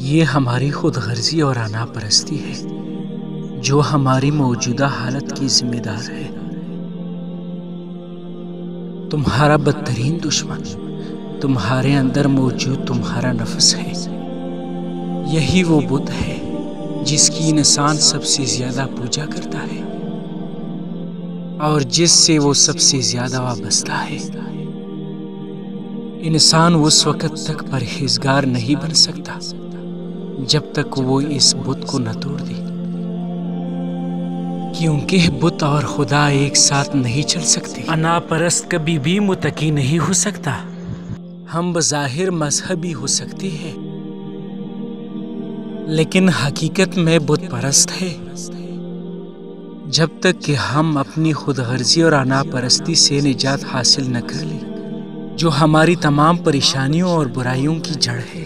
ये हमारी खुदगर्जी और आना परस्ती है जो हमारी मौजूदा हालत की जिम्मेदार है। तुम्हारा बदतरीन दुश्मन तुम्हारे अंदर मौजूद तुम्हारा नफ्स है। यही वो बुत है जिसकी इंसान सबसे ज्यादा पूजा करता है और जिससे वो सबसे ज्यादा वाबस्ता है। इंसान उस वक़्त तक परहेजगार नहीं बन सकता जब तक वो इस बुत को न तोड़ दे, क्योंकि बुत और खुदा एक साथ नहीं चल सकते। अनापरस्त कभी भी मुतकी नहीं हो सकता। हम बज़ाहिर मजहबी हो सकते हैं लेकिन हकीकत में बुत परस्त है। जब तक कि हम अपनी खुदगर्जी और अनापरस्ती से निजात हासिल न कर लें जो हमारी तमाम परेशानियों और बुराइयों की जड़ है।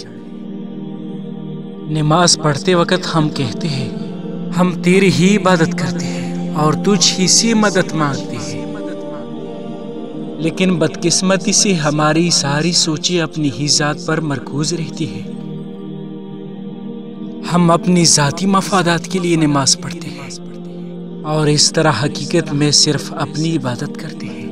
नमाज पढ़ते वक्त हम कहते हैं हम तेरी ही इबादत करते हैं और तुझ ही से मदद मांगते हैं, लेकिन बदकिस्मती से हमारी सारी सोचें अपनी ही जात पर मरकूज रहती है। हम अपनी जाती मफादात के लिए नमाज पढ़ते हैं और इस तरह हकीकत में सिर्फ अपनी इबादत करते हैं।